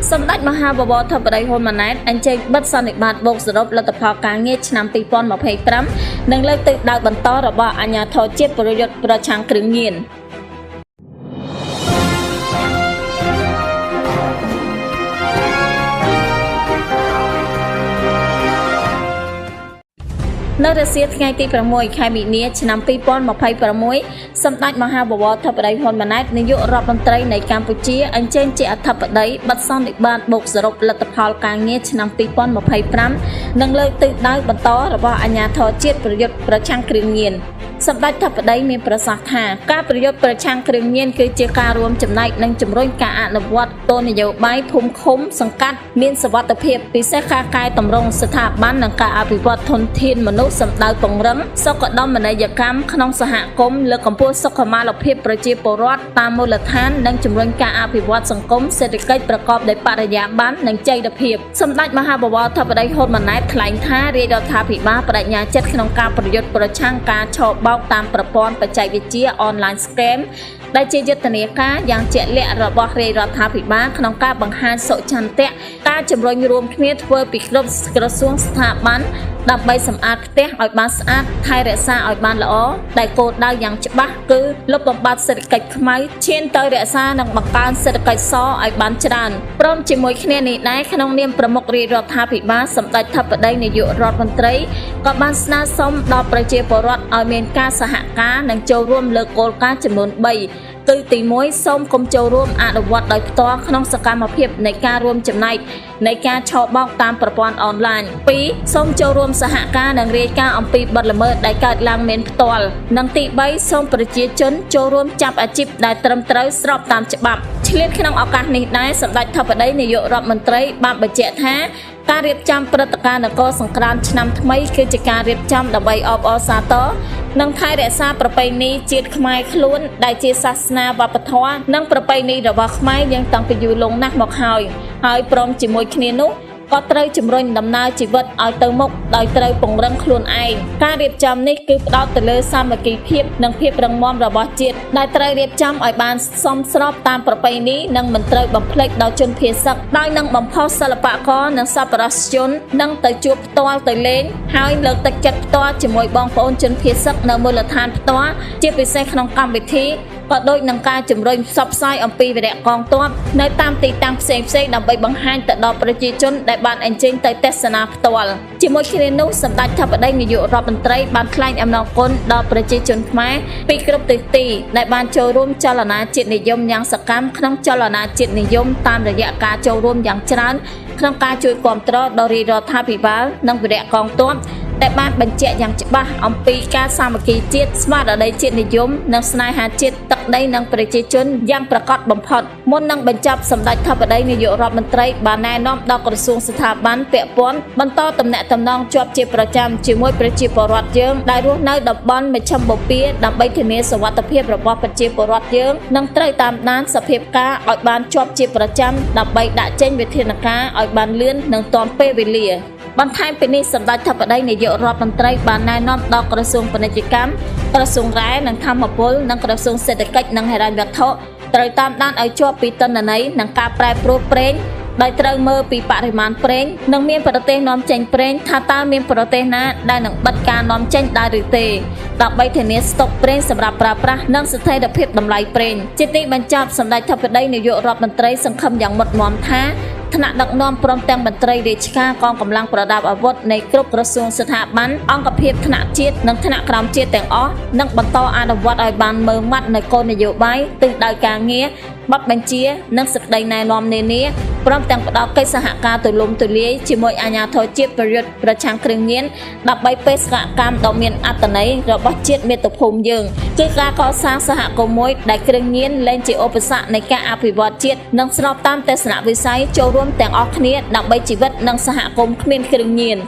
សម្ដេចមហាបវរធិបតីហ៊ុនម៉ាណែតអញ្ជើញបិទសន្និបាតបូកសរុបលទ្ធផលការងារឆ្នាំ2025និងលើកទិសដៅបន្តរបស់អាជ្ញាធរជាតិប្រយុទ្ធប្រឆាំងគ្រឿងញៀននៅរសៀលថ្ងៃទី6ខែមីនាឆ្នាំ2026សម្ដេចមហាបវរធិបតីហ៊ុនម៉ាណែតនាយករដ្ឋមន្ត្រីនៃកម្ពុជាអញ្ជើញជាអធិបតីបិទសន្និបាតបូកសរុបលទ្ធផលការងារឆ្នាំ2025និងលើកទិសដៅបន្តរបស់អាជ្ញាធរជាតិប្រយុទ្ធប្រឆាំងគ្រឿងញៀនសម្ដេចធិបតីមានប្រសាសន៍ថាការប្រយុទ្ធប្រឆាំងគ្រឿងញៀនគឺជាការរួមចំណែកនិងជំរុញការអនុវត្តគោលនយោបាយភូមិឃុំសង្កាត់មានសុវត្ថិភាពពិសេសការកែតម្រង់ស្ថាប័ននិងការអភិវឌ្ឍធនធានមនុស្សសម្ដៅពង្រឹងសុខដុមនីយកម្មក្នុងសហគមន៍លើកកម្ពស់សុខុមាលភាពប្រជាពលរដ្ឋតាមមូលដ្ឋាននិងជំរុញការអភិវឌ្ឍសង្គមសេដ្ឋកិច្ចប្រកបដោយបរិយាបន្ននិងចីរភាពសម្ដេចមហាបវរធិបតីហ៊ុនម៉ាណែតថ្លែងថារាជរដ្ឋាភិបាលបដិញ្ញាចិត្តក្នុងការប្រយុទ្ធប្រឆាំងការឆបោកតាមប្រព័ន្ធបច្ចេកវិទ្យា online scam ដែលជាយុទ្ធនាការយ៉ាងជាក់លាក់របស់រាជរដ្ឋាភិបាលក្នុងការបង្ហាញសុចន្ទៈការជំរុញរួមគ្នាធ្វើពីគ្រប់ក្រសួងស្ថាប័នដើម្បីសម្អាតផ្ទះឲ្យបានស្អាតថែរក្សាឲ្យបានល្អដែលគោលដៅយ៉ាងច្បាស់គឺលុបបំបាត់សេដ្ឋកិច្ចខ្មៅឈានទៅរក្សានិងបង្កើនសេដ្ឋកិច្ចសឲ្យបានច្រើនព្រមជាមួយគ្នានេះដែរក្នុងនាមប្រមុខរាជរដ្ឋាភិបាលសម្ដេចធិបតីនាយករដ្ឋមន្ត្រីក៏បានស្នើសុំដល់ប្រជាពលរដ្ឋឲ្យមានការសហការនិងចូលរួមលើគោលការណ៍ចំនួន3គឺទី1សូមកុំចូលរួមអនុវត្តដោយផ្ទាល់ក្នុងសកម្មភាពនៃការរួមចំណែកនៃការឆបោកតាមប្រព័ន្ធអនឡាញ2សូមចូលរួមសហការនិងរាយការណ៍អំពីបទល្មើសដែលកើតឡើងមានផ្ទាល់និងទី3សូមប្រជាជនចូលរួមចាប់អាជីពដែលត្រឹមត្រូវស្របតាមច្បាប់ឆ្លៀតក្នុងឱកាសនេះដែរសម្ដេចធិបតីនាយករដ្ឋមន្ត្រីបានបញ្ជាក់ថាការរៀបចំព្រឹត្តិការណ៍នគរសង្ក្រាន្តឆ្នាំថ្មីគឺជាការរៀបចំដើម្បីអបអរសាទរនិងថែរក្សាប្រពៃណីជាតិខ្មែរខ្លួនដែលជាសាសនាវប្បធម៌និងប្រពៃណីរបស់ខ្មែរយ៉ាងតាំងពីយូរលង់ណាស់មកហើយព្រមជាមួយគ្នានោះក៏ត្រូវជំរុញដំណើរជីវិតឲ្យទៅមុខដោយត្រូវពង្រឹងខ្លួនឯងការរៀបចំនេះគឺផ្ដោតទៅលើសាមគ្គីភាពនិងភាពរឹងមាំរបស់ជាតិដែលត្រូវរៀបចំឲ្យបានសមស្របតាមប្រពៃណីនិងមិនត្រូវបំភ្លេចដល់ជនភៀសសឹកដោយនឹងបំផុសសិល្បករនិងសប្បុរសជននឹងទៅជួបផ្ទាល់ទៅលេងហើយលើកទឹកចិត្តផ្ទាល់ជាមួយបងប្អូនជនភៀសសឹកនៅមូលដ្ឋានផ្ទាល់ជាពិសេសក្នុងកម្មវិធីក៏ដូចនឹងការជំរុញផ្សព្វផ្សាយអំពីវីរៈកងទ័ពនៅតាមទីតាំងផ្សេងៗដើម្បីបង្ហាញទៅដល់ប្រជាជនដែលបានអញ្ជើញទៅទស្សនាផ្ទាល់ជាមួយគ្នានោះសម្ដេចធិបតីនាយករដ្ឋមន្ត្រីបានថ្លែងអំណរគុណដល់ប្រជាជនខ្មែរពីគ្រប់ទិសទីដែលបានចូលរួមចលនាជាតិនិយមយ៉ាងសកម្មក្នុងចលនាជាតិនិយមតាមរយៈការចូលរួមយ៉ាងច្រើនក្នុងការជួយគាំទ្រដល់រាជរដ្ឋាភិបាលនិងវីរៈកងទ័ពដែលបានបញ្ជាក់យ៉ាងច្បាស់អំពីការសាមគ្គីជាតិស្មារតីជាតិនិយមនិងស្នេហាជាតិទឹកដីនិងប្រជាជនយ៉ាងប្រកបបំផុតមុននឹងបញ្ចប់សម្ដេចធិបតីនាយករដ្ឋមន្ត្រីបានណែនាំដល់ក្រសួងស្ថាប័នពាក់ព័ន្ធបន្តទំនាក់ទំនងជាប់ជាប្រចាំជាមួយប្រជាពលរដ្ឋយើងដែលរស់នៅតំបន់មជ្ឈិមបូព៌ាដើម្បីធានាសុវត្ថិភាពរបស់ប្រជាពលរដ្ឋយើងនិងត្រូវតាមដានសភាពការឲ្យបានជាប់ជាប្រចាំដើម្បីដាក់ចេញវិធានការឲ្យបានលឿននិងទាន់ពេលវេលាបន្ថែមពីនេះសម្ដេចធិបតីនាយករដ្ឋមន្ត្រីបានណែនាំដល់ក្រសួងពាណិជ្ជកម្មក្រសួងរ៉ែនិងធម្មពលនិងក្រសួងសេដ្ឋកិច្ចនិងហិរញ្ញវត្ថុត្រូវតាមដានឲ្យជាប់ពីទិន្នន័យនិងការប្រែប្រួលប្រេងដោយត្រូវមើលពីបរិមាណប្រេងនិងមានប្រទេសនាំចេញប្រេងថាតើមានប្រទេសណាដែលនឹងបិទការនាំចេញដែរឬទេដើម្បីធានាស្តុកប្រេងសម្រាប់ប្រើប្រាស់និងស្ថិរភាពតម្លៃប្រេងជាទីបញ្ចប់សម្ដេចធិបតីនាយករដ្ឋមន្ត្រីសង្ឃឹមយ៉ាងមុតមាំថាថ្នាក់ដឹកនាំព្រមទាំងមន្ត្រីរាជការកងកម្លាំងប្រដាប់អាវុធនៃគ្រប់ក្រសួងស្ថាប័នអង្គភាពថ្នាក់ជាតិនិងថ្នាក់ក្រោមជាតិទាំងអស់នឹងបន្តអនុវត្តឲ្យបានម៉ឺងម៉ាត់នៅគោលនយោបាយទិសដៅការងារបទបញ្ជានិងសេចក្តីណែនាំនានាព្រមទាំងផ្ដល់កិច្ចសហការទូលំទូលាយជាមួយអាជ្ញាធរជាតិប្រយុទ្ធប្រឆាំងគ្រឿងញៀនដើម្បីបេសកកម្មដ៏មានអត្ថន័យរបស់ជាតិមាតុភូមិយើងគឺការកសាងសហគមន៍មួយដែលគ្រឿងញៀនលែងជាឧបសគ្គនៃការអភិវឌ្ឍជាតិនិងស្របតាមទស្សនវិស័យចូលរួមទាំងអស់គ្នាដើម្បីជីវិតនិងសហគមន៍គ្មានគ្រឿងញៀន